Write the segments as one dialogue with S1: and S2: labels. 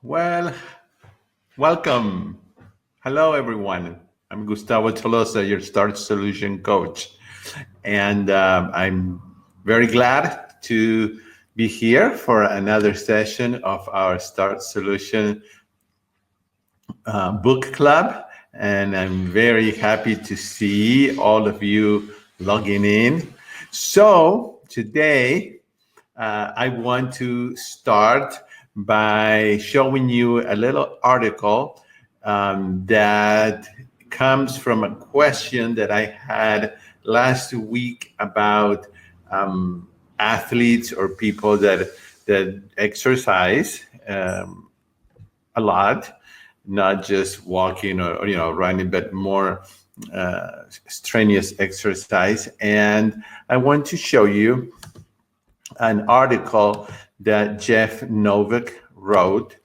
S1: Well, welcome. Hello, everyone. I'm Gustavo Tolosa, your Starch Solution Coach. And I'm very glad to be here for another session of our Starch Solution book club. And I'm very happy to see all of you logging in. So, today I want to start by showing you a little article that comes from a question that I had last week about athletes or people that exercise a lot, not just walking or running, but more strenuous exercise. And I want to show you an article that Jeff Novick wrote.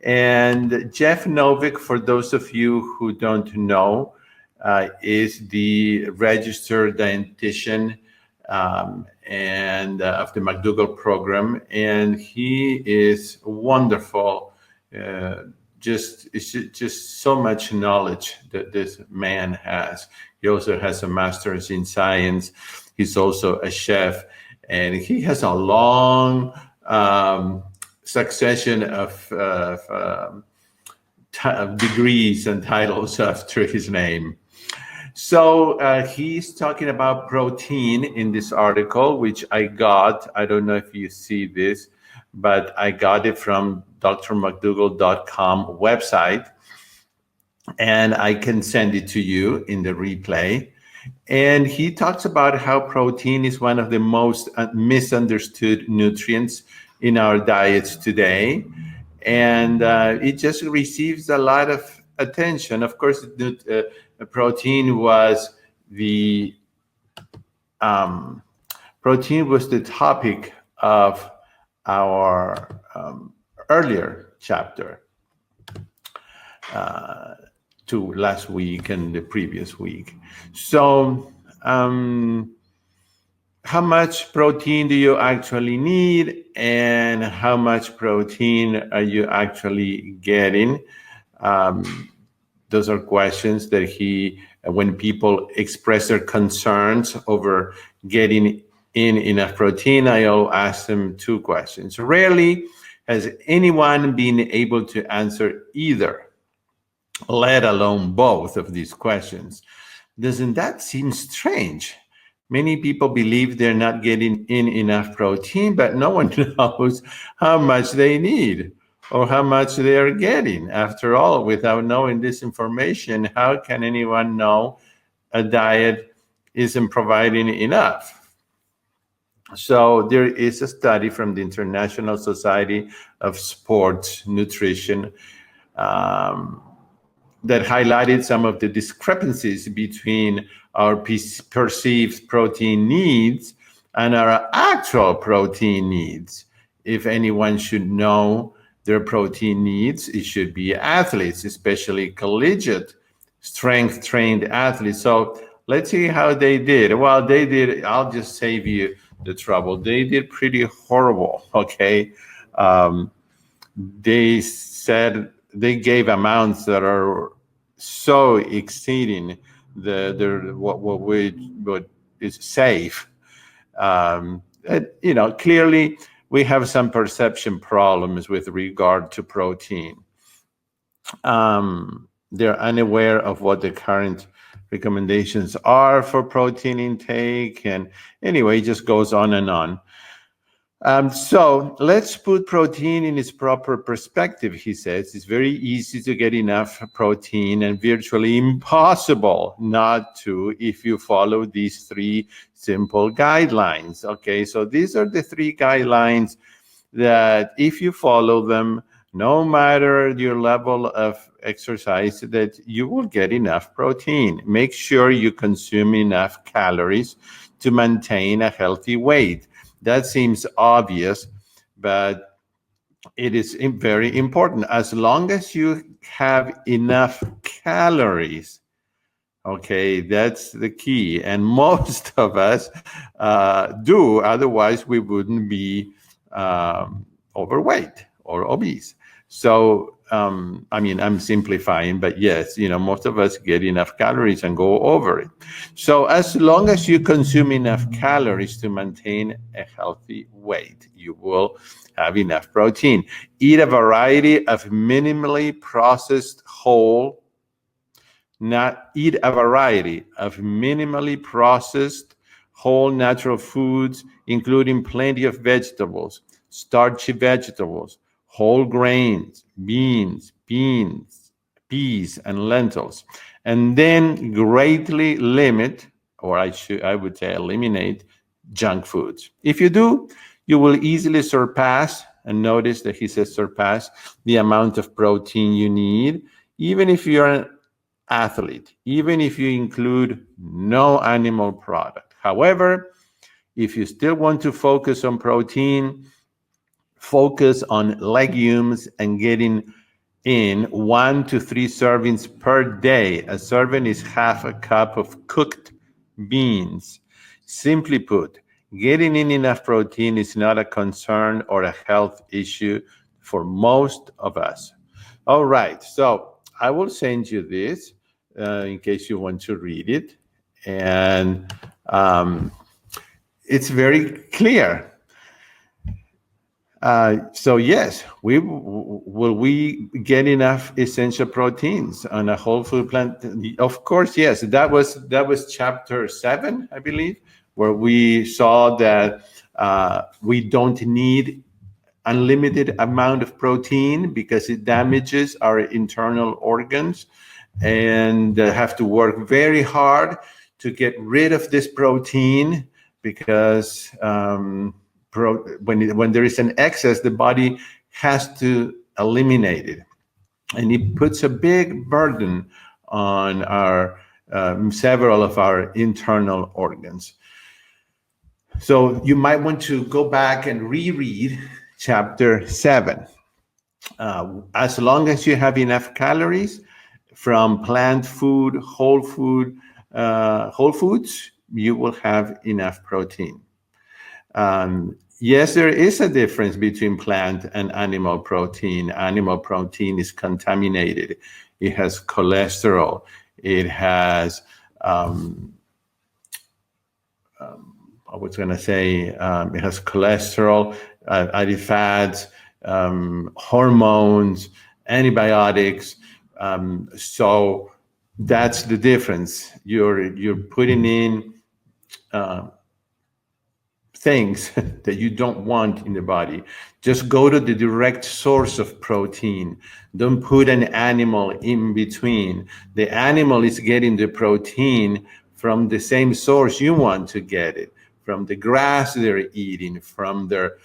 S1: And Jeff Novick, for those of you who don't know, is the registered dietitian and of the McDougall program, and he is wonderful. It's just so much knowledge that this man has. He also has a master's in science. He's also a chef, and he has a long succession of degrees and titles after his name. So he's talking about protein in this article, which I got. I don't know if you see this, but I got it from drmcdougall.com website, and I can send it to you in the replay. And he talks about how protein is one of the most misunderstood nutrients in our diets today. And it just receives a lot of attention. Of course, protein was the topic of our earlier chapter to last week and the previous week. So how much protein do you actually need, and how much protein are you actually getting? Those are questions that when people express their concerns over getting in enough protein, I'll ask them two questions. Rarely has anyone been able to answer either, let alone both of these questions. Doesn't that seem strange? Many people believe they're not getting in enough protein, but no one knows how much they need or how much they are getting. After all, without knowing this information, how can anyone know a diet isn't providing enough? So there is a study from the International Society of Sports Nutrition that highlighted some of the discrepancies between our perceived protein needs and our actual protein needs. If anyone should know their protein needs, it should be athletes, especially collegiate strength trained athletes. So let's see how they did. Well, they did, I'll just save you the trouble. They did pretty horrible, okay? They said they gave amounts that are so exceeding what is safe. Clearly we have some perception problems with regard to protein. They're unaware of what the current recommendations are for protein intake, and anyway, it just goes on and on. So let's put protein in its proper perspective, he says. It's very easy to get enough protein and virtually impossible not to if you follow these three simple guidelines. Okay, so these are the three guidelines that if you follow them, no matter your level of exercise, that you will get enough protein. Make sure you consume enough calories to maintain a healthy weight. That seems obvious, but it is very important. As long as you have enough calories, okay, that's the key. And most of us do, otherwise we wouldn't be overweight or obese. So, I mean, I'm simplifying, but yes, most of us get enough calories and go over it. So as long as you consume enough calories to maintain a healthy weight, you will have enough protein. Eat a variety of minimally processed whole, not eat a variety of minimally processed whole natural foods, including plenty of vegetables, starchy vegetables, whole grains, beans, peas, and lentils. And then greatly limit, or I would say eliminate, junk foods. If you do, you will easily surpass, and notice that he says surpass, the amount of protein you need, even if you're an athlete, even if you include no animal product. However, if you still want to focus on protein, focus on legumes and getting in 1 to 3 servings per day. A serving is half a cup of cooked beans. Simply put, getting in enough protein is not a concern or a health issue for most of us. All right, so I will send you this in case you want to read it. And it's very clear. So yes, will we get enough essential proteins on a whole food plant? Of course, yes. That was chapter 7, I believe, where we saw that we don't need unlimited amount of protein because it damages our internal organs, and have to work very hard to get rid of this protein because when there is an excess, the body has to eliminate it, and it puts a big burden on our several of our internal organs. So you might want to go back and reread chapter 7. As long as you have enough calories from plant food, whole foods, you will have enough protein. Yes, there is a difference between plant and animal protein. Animal protein is contaminated. It has cholesterol. It has, I was going to say, it has cholesterol, added fats, hormones, antibiotics. So that's the difference. You're putting in things that you don't want in the body. Just go to the direct source of protein. Don't put an animal in between. The animal is getting the protein from the same source you want to get it, from the grass they're eating, from the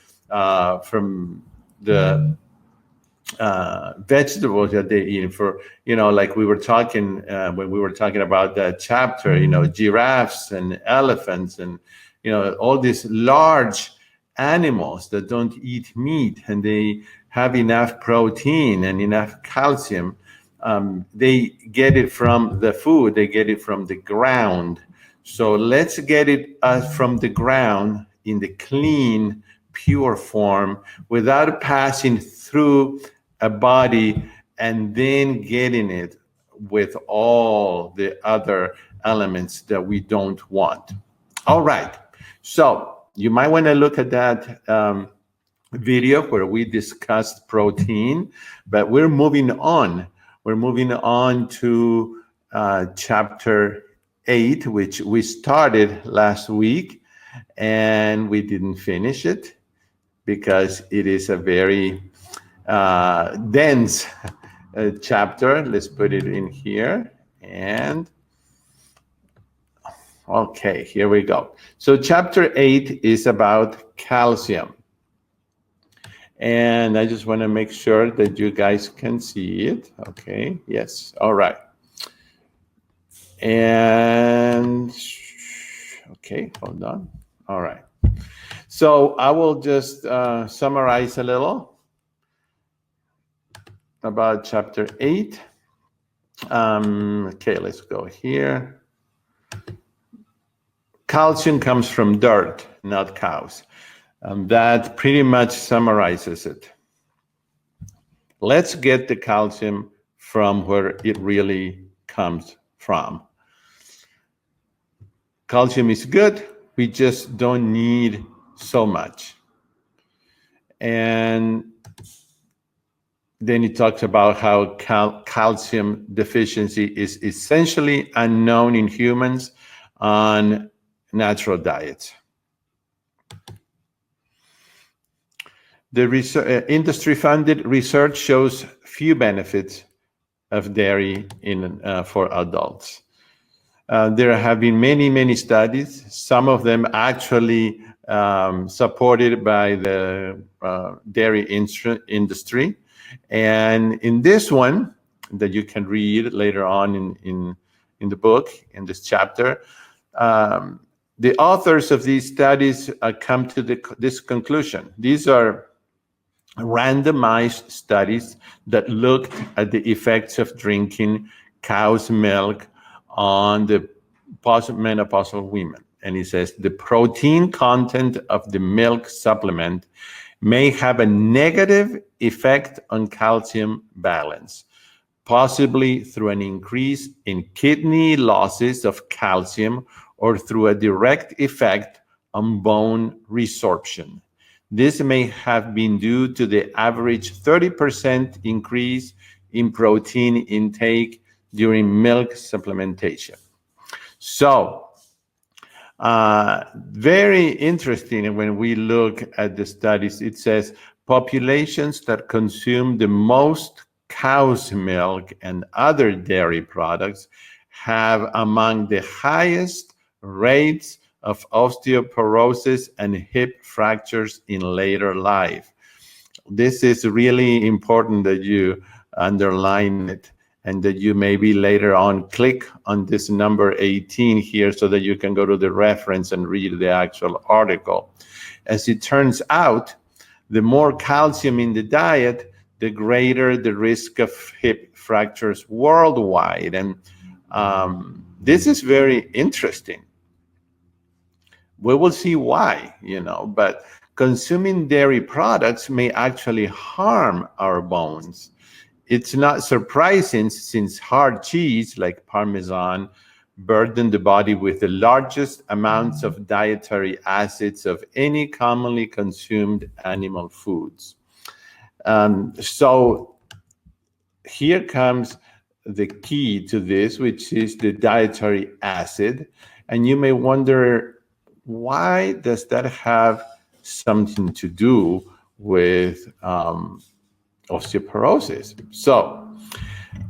S1: vegetables that they eat. For like we were talking when we were talking about that chapter, giraffes and elephants and all these large animals that don't eat meat, and they have enough protein and enough calcium. They get it from the food, they get it from the ground. So let's get it from the ground in the clean, pure form without passing through a body and then getting it with all the other elements that we don't want. All right. So you might want to look at that video where we discussed protein, but we're moving on. We're moving on to chapter 8, which we started last week, and we didn't finish it because it is a very dense chapter. Let's put it in here. And okay, here we go. So chapter 8 is about calcium. And I just want to make sure that you guys can see it. Okay, yes, all right. And, okay, hold on. All right. So I will just summarize a little about chapter 8. Okay, let's go here. Calcium comes from dirt, not cows. That pretty much summarizes it. Let's get the calcium from where it really comes from. Calcium is good. We just don't need so much. And then he talks about how calcium deficiency is essentially unknown in humans on natural diets. The industry-funded research shows few benefits of dairy for adults. There have been many studies, some of them actually supported by the dairy industry. And in this one that you can read later on in the book, in this chapter, the authors of these studies come to this conclusion. These are randomized studies that looked at the effects of drinking cow's milk on the postmenopausal women. And he says the protein content of the milk supplement may have a negative effect on calcium balance, possibly through an increase in kidney losses of calcium or through a direct effect on bone resorption. This may have been due to the average 30% increase in protein intake during milk supplementation. So, very interesting when we look at the studies. It says populations that consume the most cow's milk and other dairy products have among the highest rates of osteoporosis and hip fractures in later life. This is really important that you underline it and that you maybe later on click on this number 18 here so that you can go to the reference and read the actual article. As it turns out, the more calcium in the diet, the greater the risk of hip fractures worldwide. And this is very interesting. We will see why, but consuming dairy products may actually harm our bones. It's not surprising since hard cheese, like Parmesan, burden the body with the largest amounts of dietary acids of any commonly consumed animal foods. So here comes the key to this, which is the dietary acid. And you may wonder, why does that have something to do with osteoporosis? So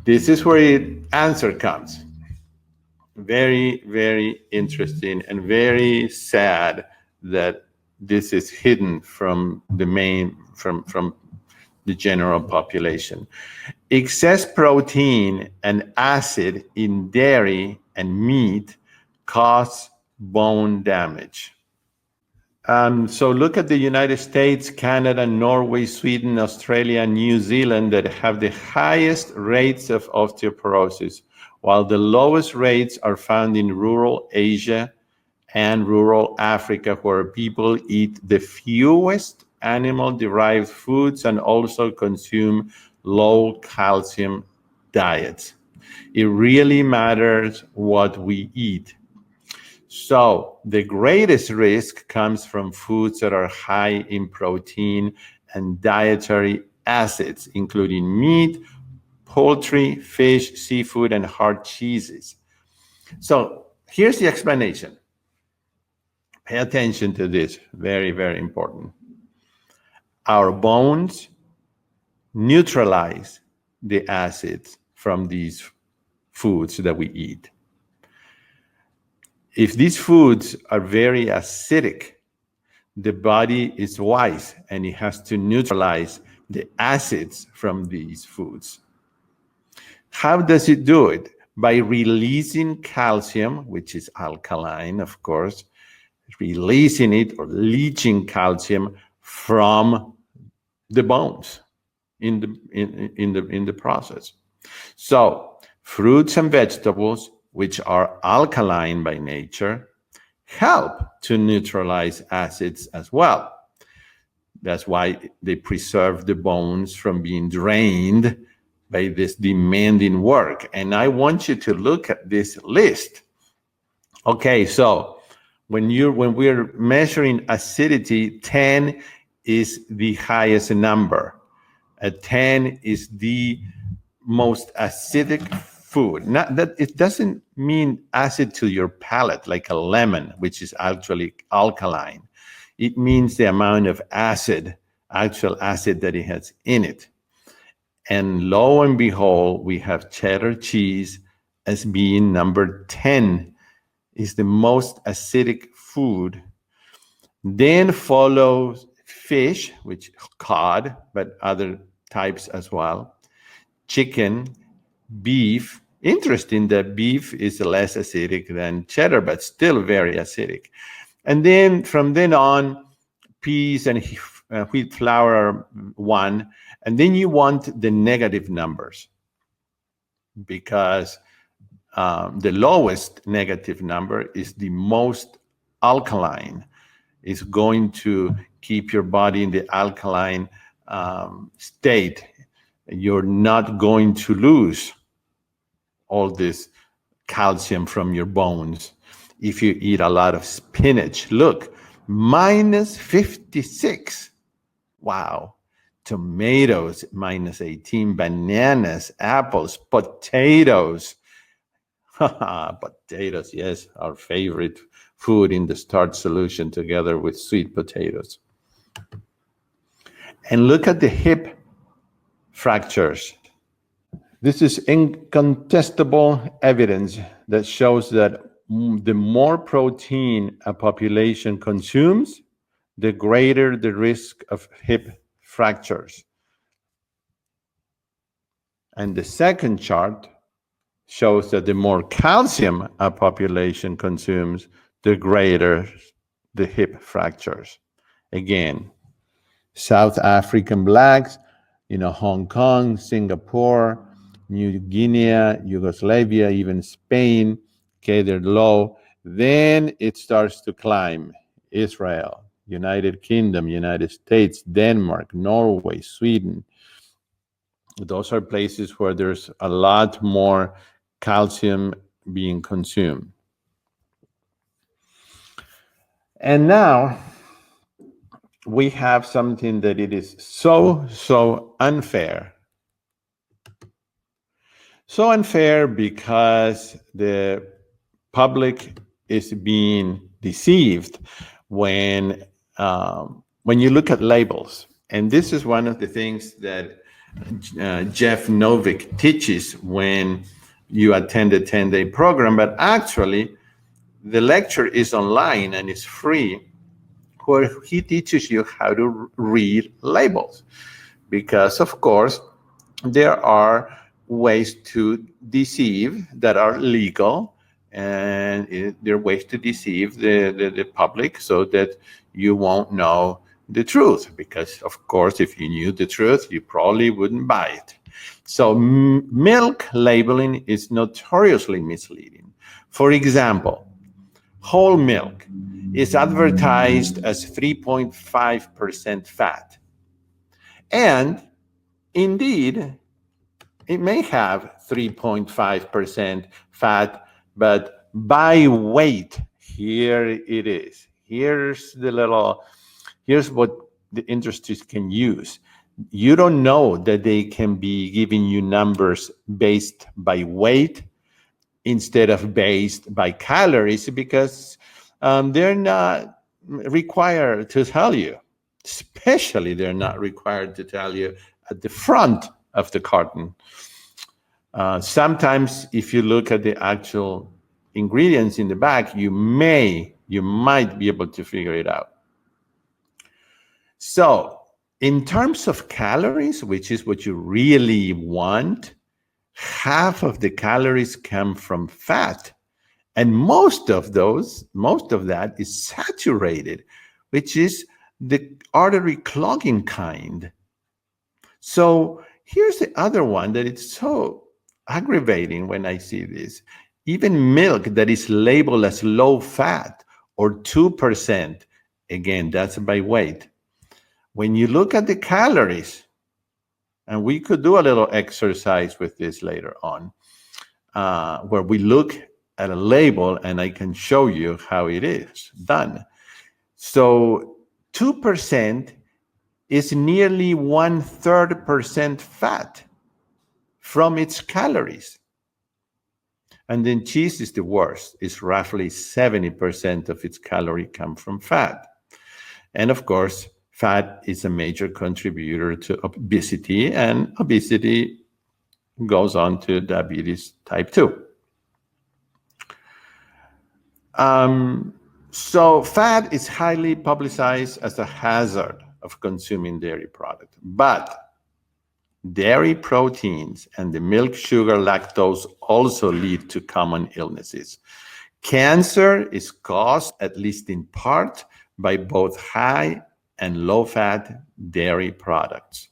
S1: this is where the answer comes. Very, very interesting and very sad that this is hidden from from the general population. Excess protein and acid in dairy and meat cause bone damage. So look at the United States, Canada, Norway, Sweden, Australia, and New Zealand that have the highest rates of osteoporosis, while the lowest rates are found in rural Asia and rural Africa, where people eat the fewest animal-derived foods and also consume low calcium diets. It really matters what we eat. So the greatest risk comes from foods that are high in protein and dietary acids, including meat, poultry, fish, seafood, and hard cheeses. So here's the explanation. Pay attention to this, very, very important. Our bones neutralize the acids from these foods that we eat. If these foods are very acidic, the body is wise and it has to neutralize the acids from these foods. How does it do it? By releasing calcium, which is alkaline, of course, releasing it or leaching calcium from the bones in the process. So fruits and vegetables, which are alkaline by nature, help to neutralize acids as well. That's why they preserve the bones from being drained by this demanding work. And I want you to look at this list. Okay, so when we're measuring acidity, 10 is the highest number. A 10 is the most acidic food. Not that it doesn't mean acid to your palate like a lemon, which is actually alkaline. It means the amount of acid, actual acid that it has in it. And lo and behold, we have cheddar cheese as being number 10, is the most acidic food. Then follows fish, which cod, but other types as well. Chicken, beef. Interesting that beef is less acidic than cheddar, but still very acidic. And then from then on, peas and wheat flour are one. And then you want the negative numbers, because the lowest negative number is the most alkaline. It's going to keep your body in the alkaline state. You're not going to lose all this calcium from your bones if you eat a lot of spinach. Look, minus 56. Wow. Tomatoes, minus 18. Bananas, apples, potatoes. Potatoes, yes, our favorite food in the starch solution, together with sweet potatoes. And look at the hip fractures. This is incontestable evidence that shows that the more protein a population consumes, the greater the risk of hip fractures. And the second chart shows that the more calcium a population consumes, the greater the hip fractures. Again, South African blacks, Hong Kong, Singapore, New Guinea, Yugoslavia, even Spain, okay, they're low. Then it starts to climb. Israel, United Kingdom, United States, Denmark, Norway, Sweden. Those are places where there's a lot more calcium being consumed. And now we have something that it is so unfair. So unfair because the public is being deceived when you look at labels. And this is one of the things that Jeff Novick teaches when you attend a 10-day program, but actually the lecture is online and it's free, where he teaches you how to read labels. Because of course, there are ways to deceive that are legal, and there are ways to deceive the public so that you won't know the truth. Because of course, if you knew the truth, you probably wouldn't buy it. So milk labeling is notoriously misleading. For example, whole milk is advertised as 3.5% fat. And indeed, it may have 3.5% fat, but by weight, here it is. Here's what the industries can use. You don't know that they can be giving you numbers based by weight instead of based by calories, because they're not required to tell you. Especially, they're not required to tell you at the front of the carton. Sometimes, if you look at the actual ingredients in the back, you might be able to figure it out. So, in terms of calories, which is what you really want, half of the calories come from fat. And most of that is saturated, which is the artery clogging kind. So here's the other one that it's so aggravating when I see this. Even milk that is labeled as low fat or 2%, again, that's by weight, when you look at the calories, and we could do a little exercise with this later on, where we look at a label and I can show you how it is done. So 2% is nearly 1/3% fat from its calories. And then cheese is the worst. It's roughly 70% of its calorie come from fat. And of course, fat is a major contributor to obesity, and obesity goes on to diabetes type 2. So fat is highly publicized as a hazard of consuming dairy products, but dairy proteins and the milk, sugar, lactose also lead to common illnesses. Cancer is caused, at least in part, by both high and low-fat dairy products.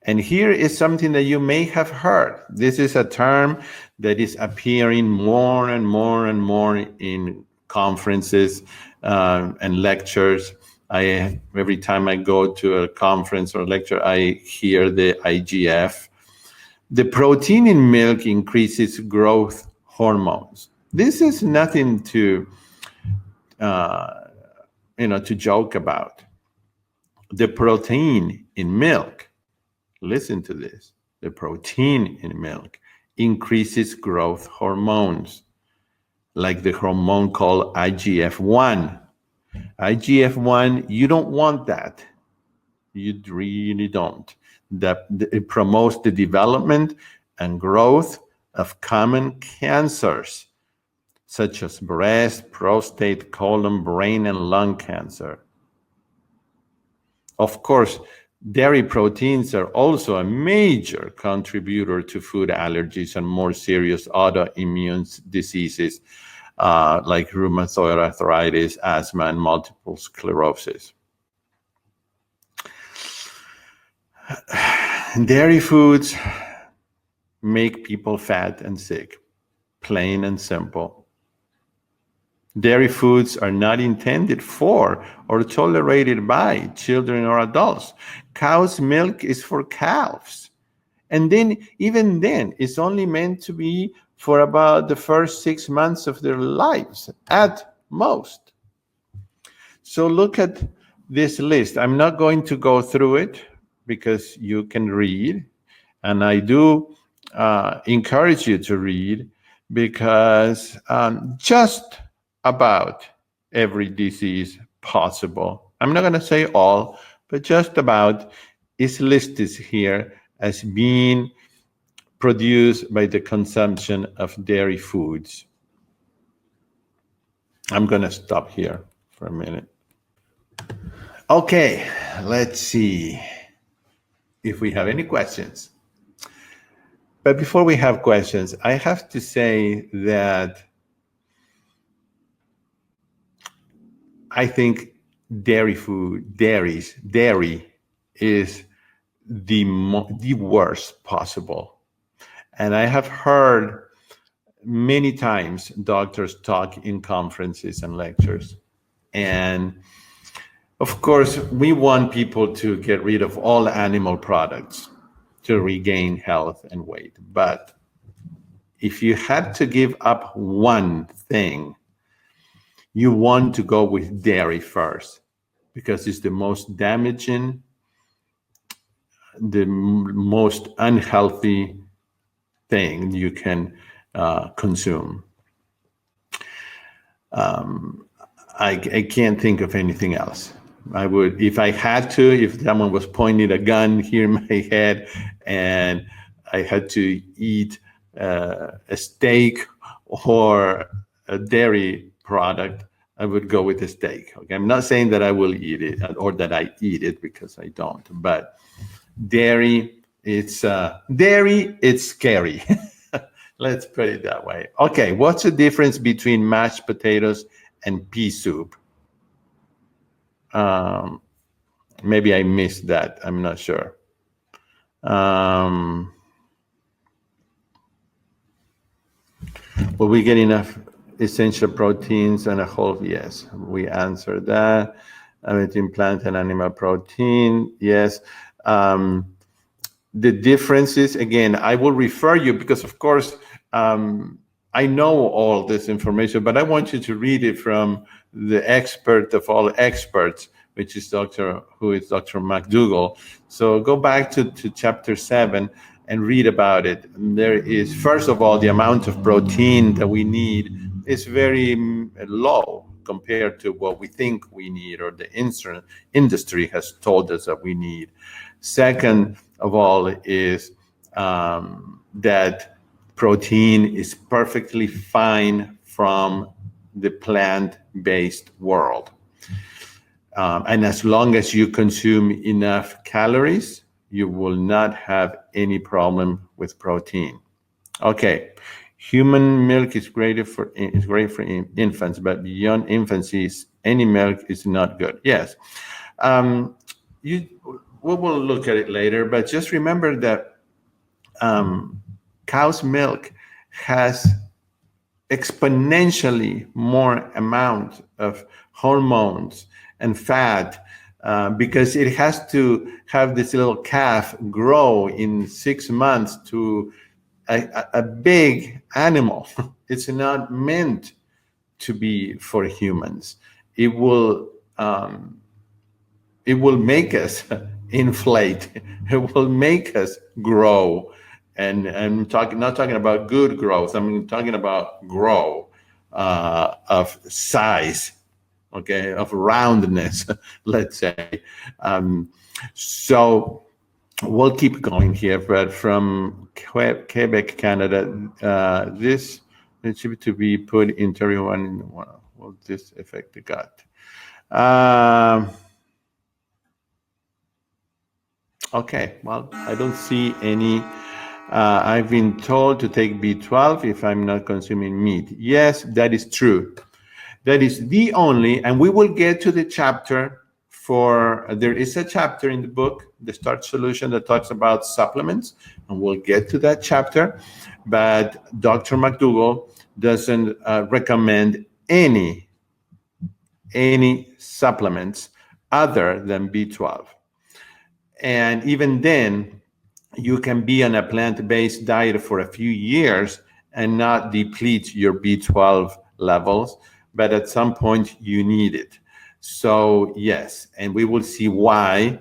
S1: And here is something that you may have heard. This is a term that is appearing more and more and more in conferences and lectures. Every time I go to a conference or lecture, I hear the IGF. The protein in milk increases growth hormones. This is nothing to joke about. The protein in milk, listen to this, the protein in milk increases growth hormones, like the hormone called IGF-1. IGF-1, you don't want that. You really don't. It promotes the development and growth of common cancers, such as breast, prostate, colon, brain, and lung cancer. Of course, dairy proteins are also a major contributor to food allergies and more serious autoimmune diseases like rheumatoid arthritis, asthma, and multiple sclerosis. Dairy foods make people fat and sick, plain and simple. Dairy foods are not intended for or tolerated by children or adults. Cow's milk is for calves. And then, even then, it's only meant to be for about the first 6 months of their lives, at most. So look at this list. I'm not going to go through it because you can read. And I do encourage you to read, because just about every disease possible, I'm not going to say all, but just about, is listed here as being produced by the consumption of dairy foods. I'm going to stop here for a minute. Okay, let's see if we have any questions. But before we have questions, I have to say that I think dairy is the worst possible. And I have heard many times doctors talk in conferences and lectures. And of course, we want people to get rid of all animal products to regain health and weight. But if you had to give up one thing, you want to go with dairy first, because it's the most damaging, the most unhealthy thing you can consume. I can't think of anything else. I would, if I had to, if someone was pointing a gun here in my head and I had to eat a steak or a dairy product, I would go with the steak. Okay, I'm not saying that I will eat it or that I eat it, because I don't. But dairy, it's scary. Let's put it that way. Okay, what's the difference between mashed potatoes and pea soup? Maybe I missed that. I'm not sure. Will we get enough essential proteins and a whole? Yes, we answered that. between plant and animal protein. Yes. The differences, again, I will refer you because, of course, I know all this information, but I want you to read it from the expert of all experts, which is Dr. McDougall. So go back to chapter 7 and read about it. There is, first of all, the amount of protein that we need is very low compared to what we think we need or the industry has told us that we need. Second of all is that protein is perfectly fine from the plant-based world. And as long as you consume enough calories, you will not have any problem with protein. Okay, human milk is great for infants, but beyond infancy, any milk is not good. Yes, we will look at it later, but just remember that cow's milk has exponentially more amount of hormones and fat because it has to have this little calf grow in 6 months to a big animal. It's not meant to be for humans. It will make us inflate. It will make us grow. And I'm not talking about good growth. I'm talking about grow of size, okay, of roundness, let's say. So we'll keep going here, but from Quebec, Canada, this should to be put into everyone. Will this affect the gut? Okay, well, I don't see any. I've been told to take B12 if I'm not consuming meat. Yes, that is true. That is the only, and we will get to the chapter there is a chapter in the book, The Starch Solution, that talks about supplements, and we'll get to that chapter. But Dr. McDougall doesn't recommend any supplements other than B12. And even then, you can be on a plant-based diet for a few years and not deplete your B12 levels, but at some point you need it. So yes, and we will see why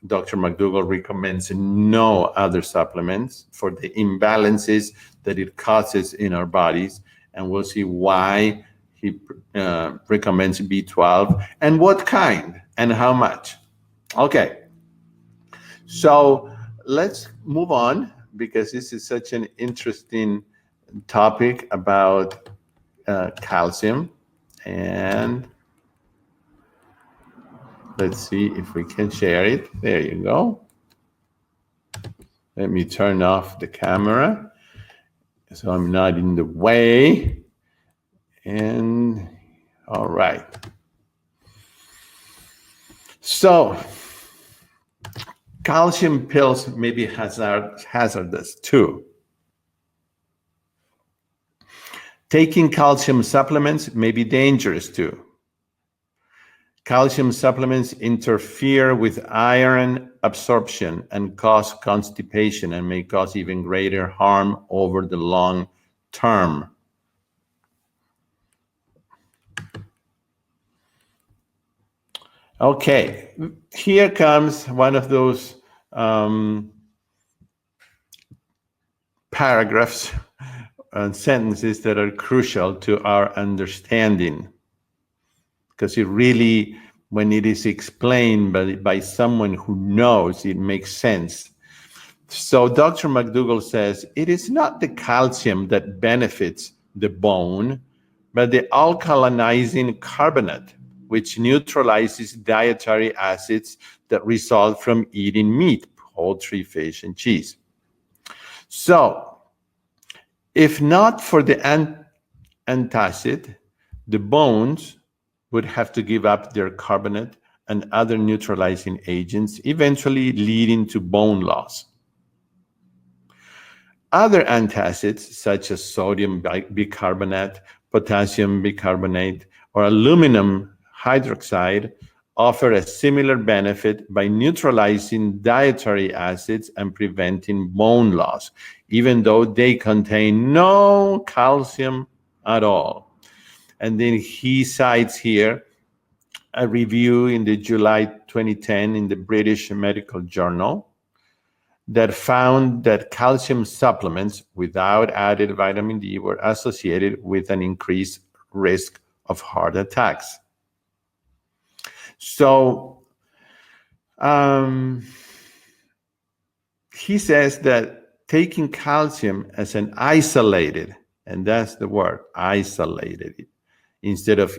S1: Dr. McDougall recommends no other supplements for the imbalances that it causes in our bodies, and we'll see why he recommends B12 and what kind and how much. Okay. So let's move on because this is such an interesting topic about calcium. And let's see if we can share it. There you go. Let me turn off the camera so I'm not in the way. And all right. So calcium pills may be hazardous too. Taking calcium supplements may be dangerous too. Calcium supplements interfere with iron absorption and cause constipation and may cause even greater harm over the long term. Okay, here comes one of those paragraphs and sentences that are crucial to our understanding, because it really, when it is explained by someone who knows, it makes sense. So Dr. McDougall says, it is not the calcium that benefits the bone, but the alkalinizing carbonate, which neutralizes dietary acids that result from eating meat, poultry, fish, and cheese. So, if not for the antacid, the bones would have to give up their carbonate and other neutralizing agents, eventually leading to bone loss. Other antacids, such as sodium bicarbonate, potassium bicarbonate, or aluminum hydroxide, offer a similar benefit by neutralizing dietary acids and preventing bone loss, even though they contain no calcium at all. And then he cites here a review in the July 2010 in the British Medical Journal that found that calcium supplements without added vitamin D were associated with an increased risk of heart attacks. So he says that taking calcium as an isolated, and that's the word, isolated, instead of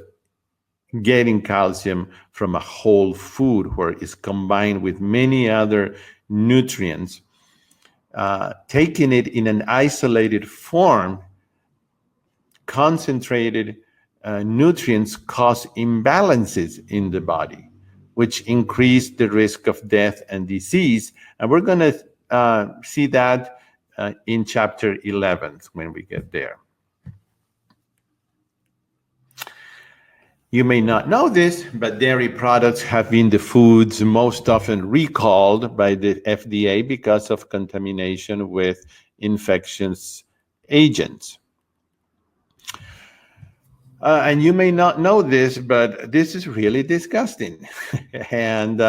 S1: getting calcium from a whole food where it's combined with many other nutrients, taking it in an isolated form, concentrated nutrients cause imbalances in the body, which increase the risk of death and disease. And we're going to see that in chapter 11 when we get there. You may not know this, but dairy products have been the foods most often recalled by the FDA because of contamination with infectious agents. And you may not know this, but this is really disgusting. And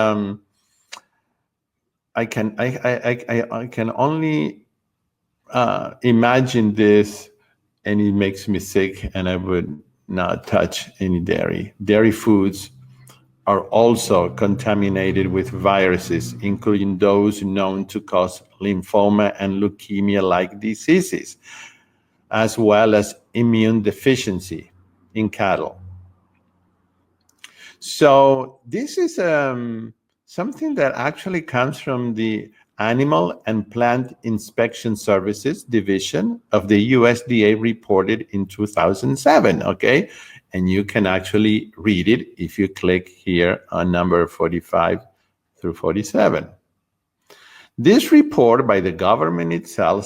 S1: I can only imagine this, and it makes me sick, and I would not touch any dairy. Dairy foods are also contaminated with viruses, including those known to cause lymphoma and leukemia-like diseases, as well as immune deficiency in cattle. So this is something that actually comes from the Animal and Plant Inspection Services Division of the USDA, reported in 2007, okay? And you can actually read it if you click here on number 45 through 47. This report by the government itself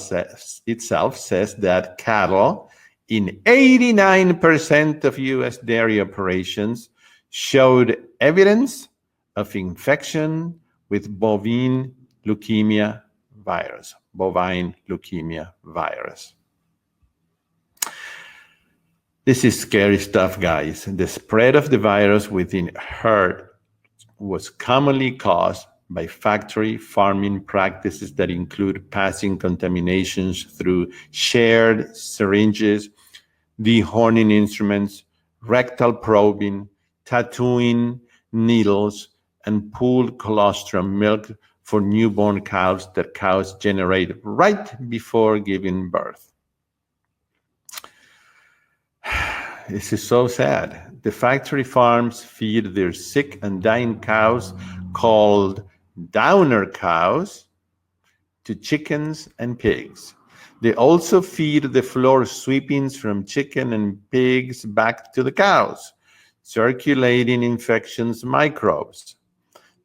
S1: says that cattle in 89% of U.S. dairy operations showed evidence of infection with bovine leukemia virus. This is scary stuff, guys. The spread of the virus within herd was commonly caused by factory farming practices that include passing contaminations through shared syringes, dehorning instruments, rectal probing, tattooing needles, and pooled colostrum milk for newborn cows that cows generate right before giving birth. This is so sad. The factory farms feed their sick and dying cows, called downer cows, to chickens and pigs. They also feed the floor sweepings from chicken and pigs back to the cows, circulating infections microbes.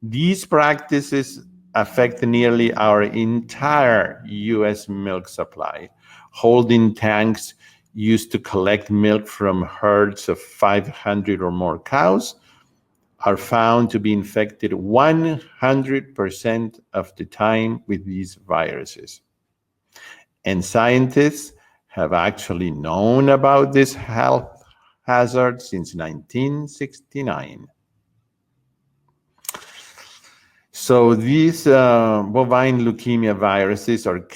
S1: These practices affect nearly our entire U.S. milk supply. Holding tanks used to collect milk from herds of 500 or more cows are found to be infected 100% of the time with these viruses. And scientists have actually known about this health hazard since 1969. So these bovine leukemia viruses are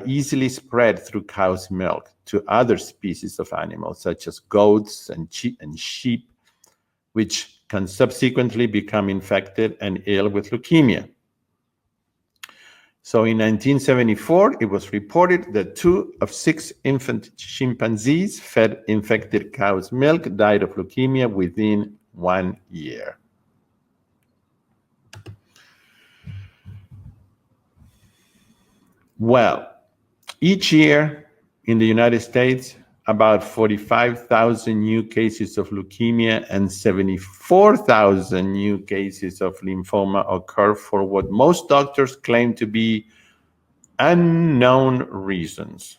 S1: easily spread through cow's milk to other species of animals, such as goats and sheep, which can subsequently become infected and ill with leukemia. So in 1974, it was reported that 2 of 6 infant chimpanzees fed infected cow's milk died of leukemia within 1 year. Well, each year in the United States, about 45,000 new cases of leukemia and 74,000 new cases of lymphoma occur for what most doctors claim to be unknown reasons.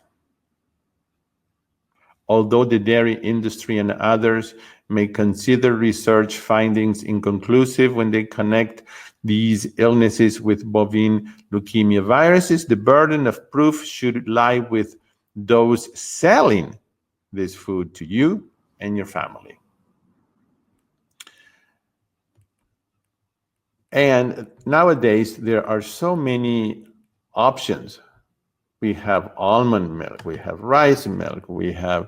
S1: Although the dairy industry and others may consider research findings inconclusive when they connect these illnesses with bovine leukemia viruses, the burden of proof should lie with those selling this food to you and your family. And nowadays, there are so many options. We have almond milk, we have rice milk, we have,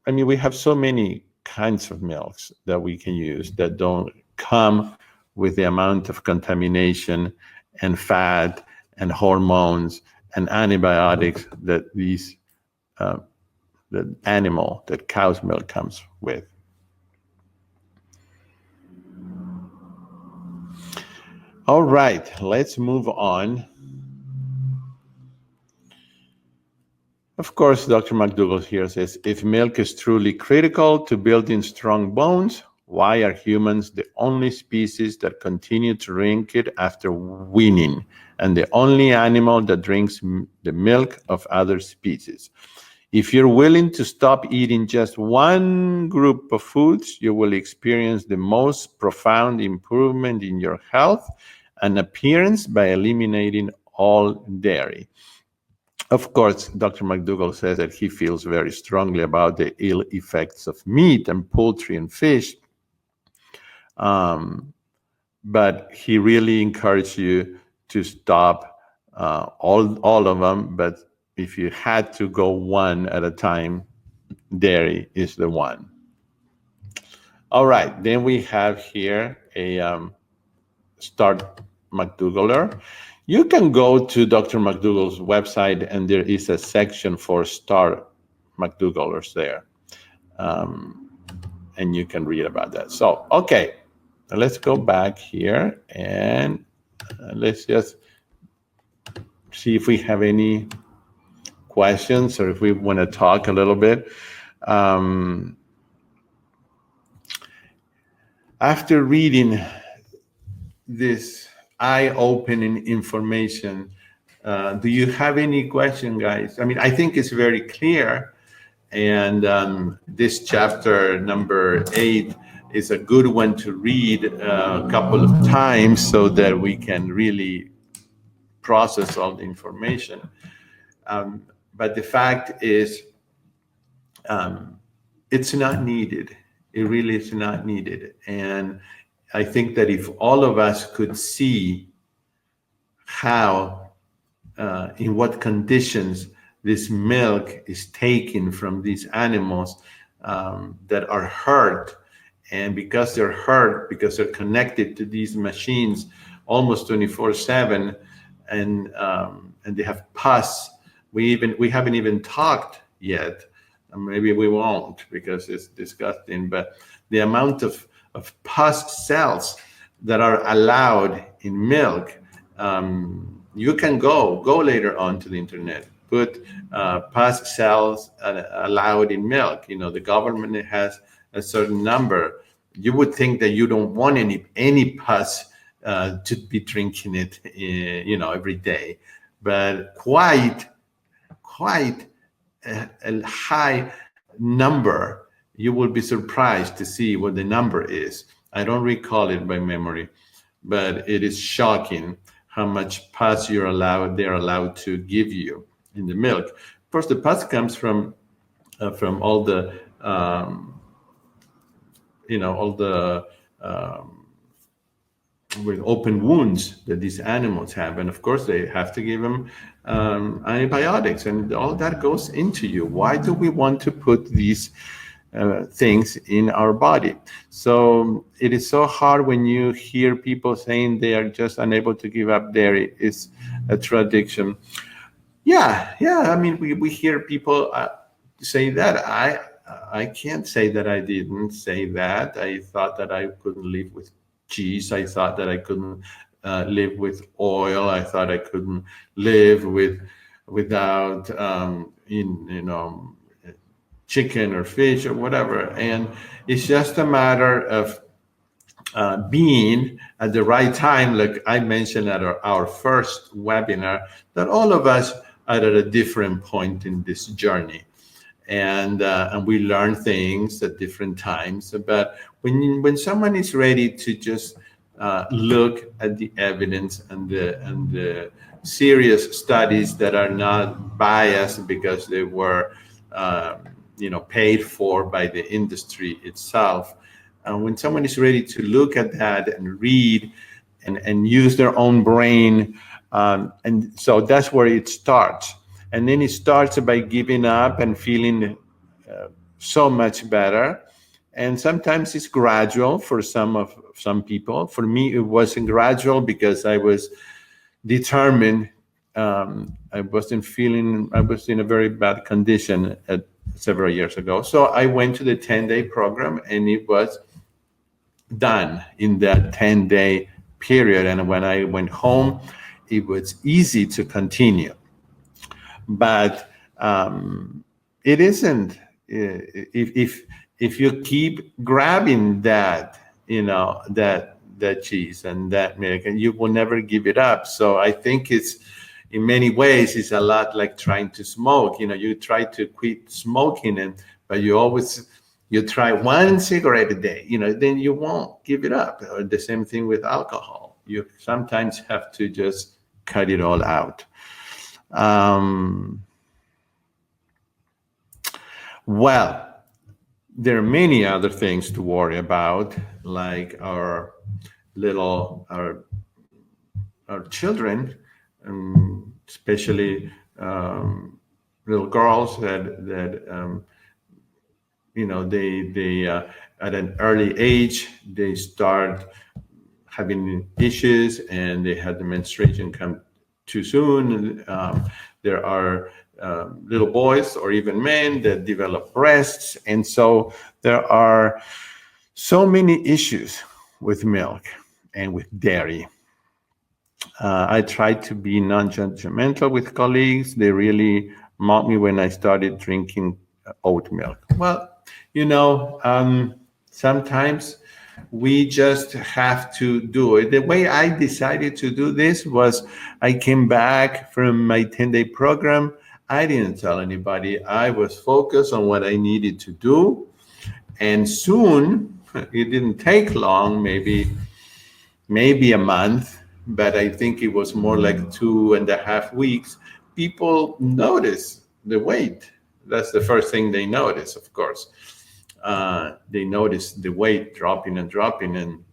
S1: we have so many kinds of milks that we can use that don't come with the amount of contamination and fat and hormones and antibiotics that that cow's milk comes with. All right, let's move on. Of course, Dr. McDougall here says, if milk is truly critical to building strong bones, why are humans the only species that continue to drink it after weaning, and the only animal that drinks the milk of other species? If you're willing to stop eating just one group of foods, you will experience the most profound improvement in your health and appearance by eliminating all dairy. Of course, Dr. McDougall says that he feels very strongly about the ill effects of meat and poultry and fish, but he really encouraged you to stop all of them. But if you had to go one at a time, dairy is the one. All right, then we have here a Starch McDougall. You can go to Dr. McDougall's website, and there is a section for Starch McDougallers there, and you can read about that. So, okay, let's go back here, and let's just see if we have any questions or if we want to talk a little bit. After reading this eye-opening information, do you have any question, guys? I mean, I think it's very clear, and this chapter number 8 is a good one to read a couple of times so that we can really process all the information. But the fact is, it's not needed. It really is not needed. And I think that if all of us could see how, in what conditions this milk is taken from these animals that are hurt, and because they're hurt, because they're connected to these machines almost 24/7, and they have pus. We haven't even talked yet. Maybe we won't because it's disgusting. But the amount of pus cells that are allowed in milk, you can go later on to the internet, put pus cells allowed in milk. You know, the government has a certain number. You would think that you don't want any pus to be drinking it, every day, but quite a high number. You will be surprised to see what the number is. I don't recall it by memory, but it is shocking how much pus they're allowed to give you in the milk. Of course, the pus comes from all the with open wounds that these animals have, and of course they have to give them antibiotics, and all that goes into you. Why do we want to put these things in our body? So it is so hard when you hear people saying they are just unable to give up dairy. It's a true addiction. Yeah. I mean, we hear people say that. I can't say that I didn't say that. I thought that I couldn't live with cheese. I thought that I couldn't live with oil. I thought I couldn't live without chicken or fish or whatever. And it's just a matter of being at the right time, like I mentioned at our first webinar, that all of us are at a different point in this journey. and we learn things at different times. But when someone is ready to just look at the evidence and the serious studies that are not biased because they were paid for by the industry itself, and when someone is ready to look at that and read and use their own brain, and so that's where it starts. And then it starts by giving up and feeling so much better. And sometimes it's gradual for some people. For me, it wasn't gradual because I was determined. I was in a very bad condition several years ago. So I went to the 10-day program, and it was done in that 10-day period. And when I went home, it was easy to continue. But it isn't. If you keep grabbing that, that cheese and that milk, and you will never give it up. So I think it's, in many ways, it's a lot like trying to smoke. You try to quit smoking, but you try one cigarette a day. Then you won't give it up. Or the same thing with alcohol. You sometimes have to just cut it all out. Well, there are many other things to worry about, like our children, especially little girls that they at an early age they start having issues, and they have the menstruation come too soon. There are little boys or even men that develop breasts. And so there are so many issues with milk and with dairy. I try to be non-judgmental with colleagues. They really mocked me when I started drinking oat milk. Well, sometimes we just have to do it. The way I decided to do this was I came back from my 10-day program. I didn't tell anybody. I was focused on what I needed to do. And soon, it didn't take long, maybe a month, but I think it was more like 2.5 weeks. People notice the weight. That's the first thing they notice, of course. They notice the weight dropping and dropping, and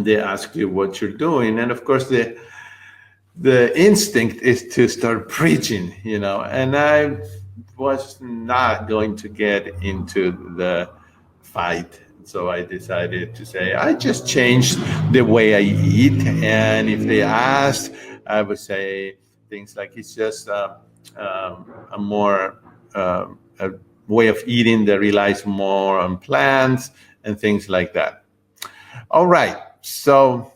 S1: they ask you what you're doing. And of course, the instinct is to start preaching, and I was not going to get into the fight. So I decided to say, I just changed the way I eat. And if they asked, I would say things like, it's just a way of eating that relies more on plants and things like that. All right. So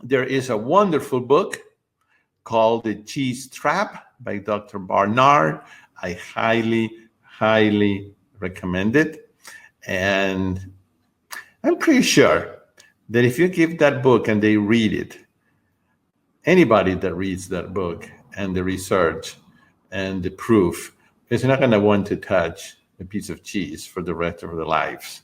S1: there is a wonderful book called The Cheese Trap by Dr. Barnard. I highly, highly recommend it. And I'm pretty sure that if you give that book and they read it, anybody that reads that book and the research and the proof is not going to want to touch a piece of cheese for the rest of their lives.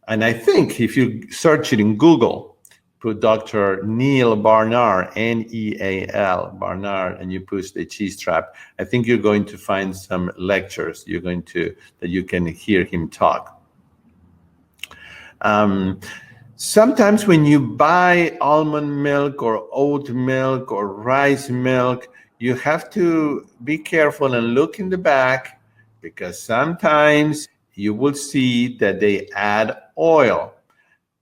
S1: And I think if you search it in Google, put Dr. Neal Barnard, Neal Barnard, and you push The Cheese Trap, I think you're going to find some lectures that you can hear him talk. Sometimes when you buy almond milk or oat milk or rice milk, you have to be careful and look in the back, because sometimes you will see that they add oil.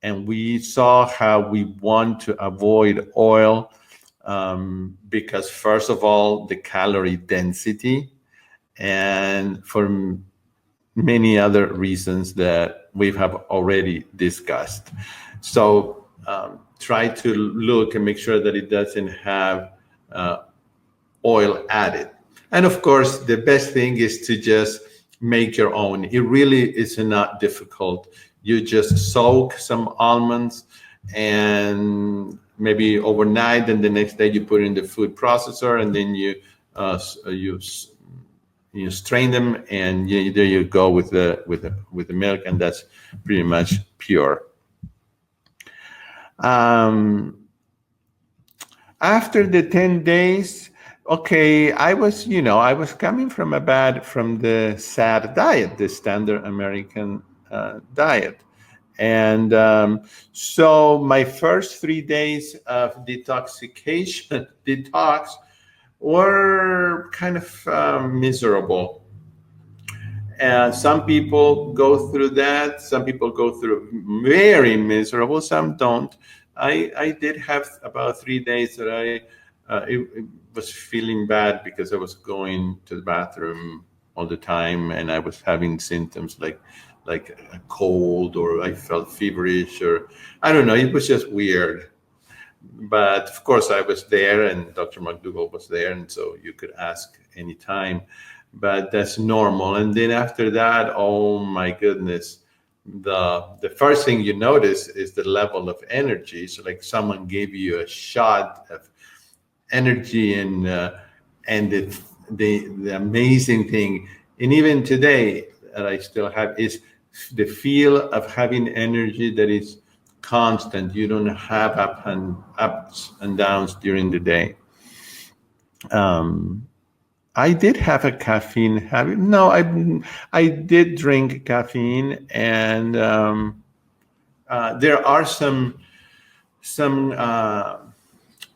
S1: And we saw how we want to avoid oil because, first of all, the calorie density, and for many other reasons that we have already discussed. So try to look and make sure that it doesn't have oil added. And of course, the best thing is to just make your own. It really is not difficult. You just soak some almonds and maybe overnight, and the next day you put it in the food processor, and then you you strain them, and there you go with the milk, and that's pretty much pure. After the 10 days, okay, I was coming from the SAD diet, the standard American diet. And so my first 3 days of detox were kind of miserable. And some people go through that. Some people go through very miserable. Some don't. I did have about 3 days that it was feeling bad because I was going to the bathroom all the time, and I was having symptoms like a cold, or I felt feverish, or I don't know. It was just weird. But of course, I was there, and Dr. McDougall was there, and so you could ask anytime. But that's normal. And then after that, oh my goodness, the first thing you notice is the level of energy. So like someone gave you a shot of energy, and the amazing thing, and even today that I still have, is the feel of having energy that is constant. You don't have ups and downs during the day. I did have a caffeine habit. No, I did drink caffeine, and there are some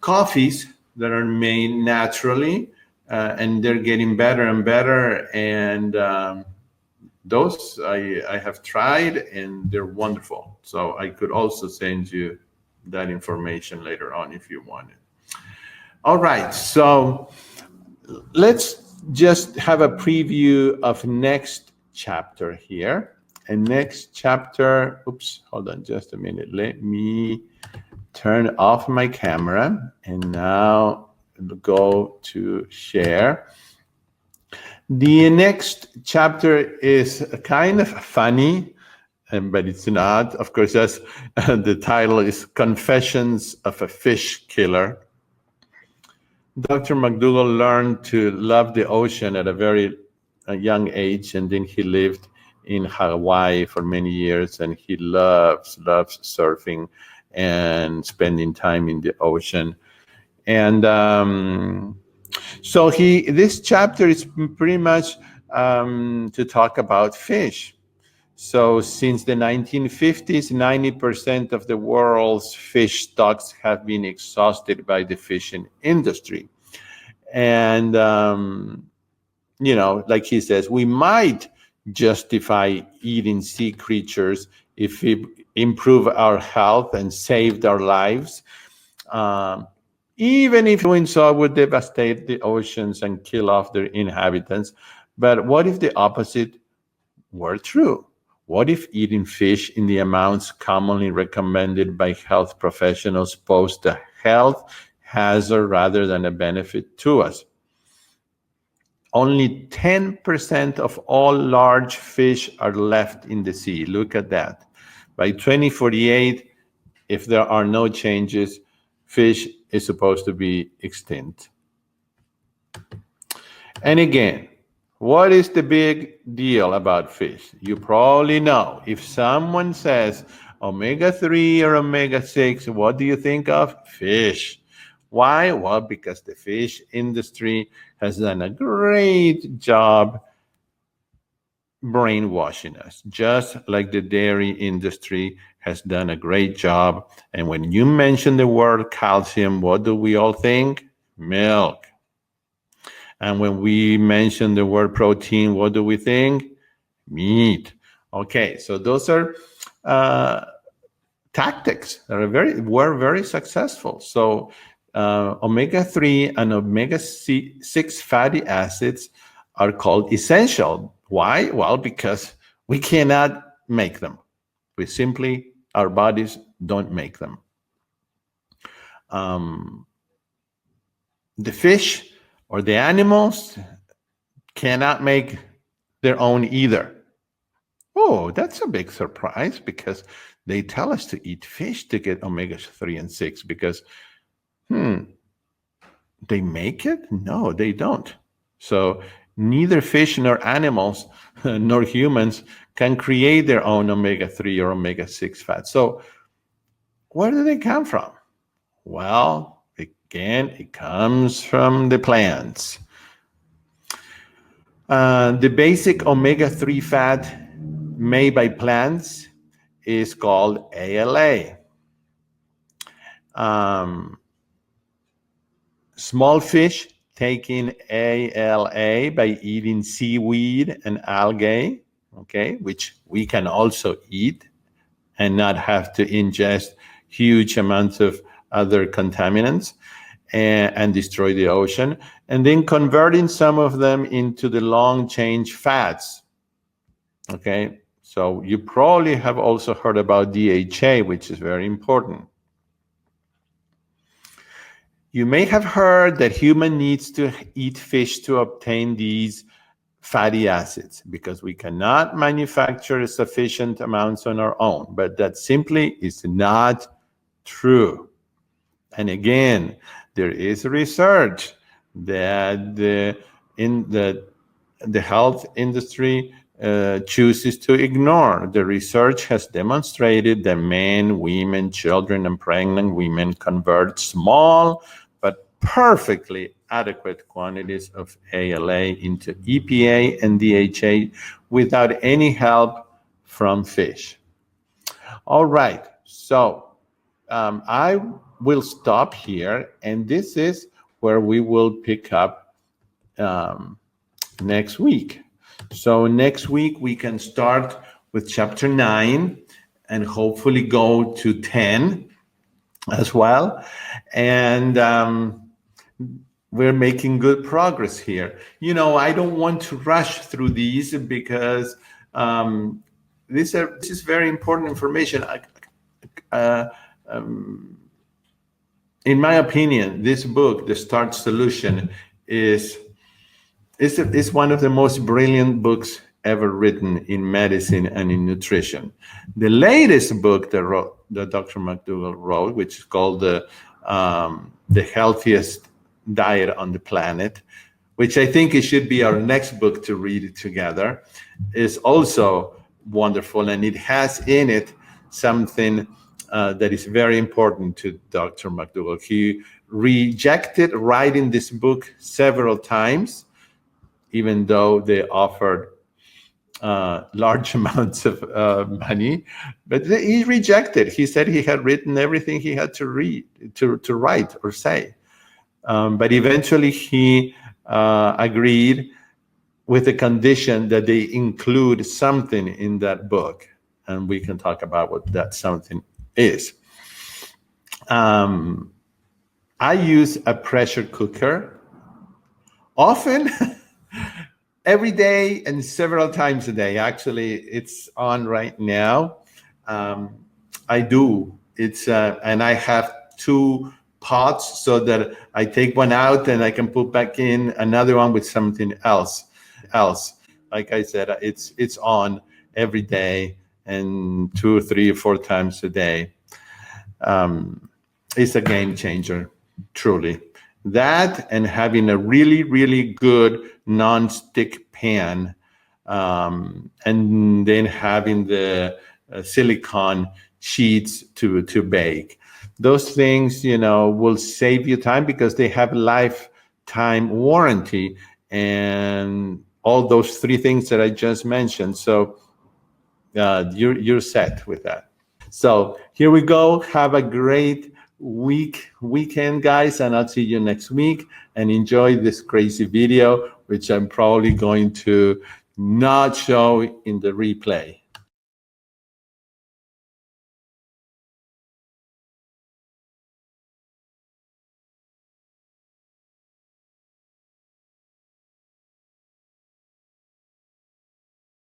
S1: coffees that are made naturally, and they're getting better and better. And those I have tried, and they're wonderful. So I could also send you that information later on if you want it. All right, so let's just have a preview of next chapter here. And next chapter, oops, hold on just a minute. Let me turn off my camera, and now go to share. The next chapter is kind of funny, but it's not. Of course, that's the title is Confessions of a Fish Killer. Dr. McDougall learned to love the ocean at a very young age, and then he lived in Hawaii for many years, and he loves surfing and spending time in the ocean. And so this chapter is pretty much to talk about fish. So since the 1950s, 90% of the world's fish stocks have been exhausted by the fishing industry. And, like he says, we might justify eating sea creatures if we improve our health and saved our lives. Even if doing so would devastate the oceans and kill off their inhabitants. But what if the opposite were true? What if eating fish in the amounts commonly recommended by health professionals posed a health hazard rather than a benefit to us? Only 10% of all large fish are left in the sea. Look at that. By 2048, if there are no changes, fish is supposed to be extinct. And again, what is the big deal about fish? You probably know. If someone says omega-3 or omega-6, what do you think of? Fish. Why? Well, because the fish industry has done a great job brainwashing us, just like the dairy industry has done a great job. And when you mention the word calcium, what do we all think? Milk. And when we mention the word protein, what do we think? Meat. Okay, so those are tactics that were very successful. So omega-3 and omega-6 fatty acids are called essential. Why? Well, because we cannot make them. Our bodies don't make them. The fish or the animals cannot make their own either. Oh, that's a big surprise, because they tell us to eat fish to get omega-3 and 6, because they make it? No, they don't. So Neither fish nor animals nor humans can create their own omega-3 or omega-6 fats. So where do they come from? Well, again, it comes from the plants. The basic omega-3 fat made by plants is called ALA. Small fish take in ALA by eating seaweed and algae, okay, which we can also eat and not have to ingest huge amounts of other contaminants and destroy the ocean. And then converting some of them into the long chain fats, okay? So you probably have also heard about DHA, which is very important. You may have heard that human needs to eat fish to obtain these fatty acids because we cannot manufacture sufficient amounts on our own, but that simply is not true. And again, there is research that in the health industry chooses to ignore. The research has demonstrated that men, women, children, and pregnant women convert small but perfectly adequate quantities of ALA into EPA and DHA without any help from fish. All right, so I will stop here, and this is where we will pick up next week. So next week we can start with chapter 9 and hopefully go to 10 as well. And we're making good progress here. You know, I don't want to rush through these because this is very important information. In my opinion, this book, The Starch Solution, is one of the most brilliant books ever written in medicine and in nutrition. The latest book that Dr. McDougall wrote, which is called The Healthiest Diet on the Planet, which I think it should be our next book to read together, is also wonderful. And it has in it something that is very important to Dr. McDougall. He rejected writing this book several times, even though they offered large amounts of money, but he rejected. He said he had written everything he had to read, to write or say. But eventually he agreed with the condition that they include something in that book. And we can talk about what that something is. I use a pressure cooker often, every day and several times a day. Actually, it's on right now. I do. It's and I have 2 pots so that I take one out and I can put back in another one with something else. Like I said, it's on every day and 2 or 3 or 4 times a day. It's a game changer, truly. That and having a really, really good non-stick pan, and then having the silicone sheets to bake. Those things, you know, will save you time because they have lifetime warranty and all those 3 things that I just mentioned. So you're set with that. So here we go. Have a great weekend, guys, and I'll see you next week. And enjoy this crazy video, which I'm probably going to not show in the replay.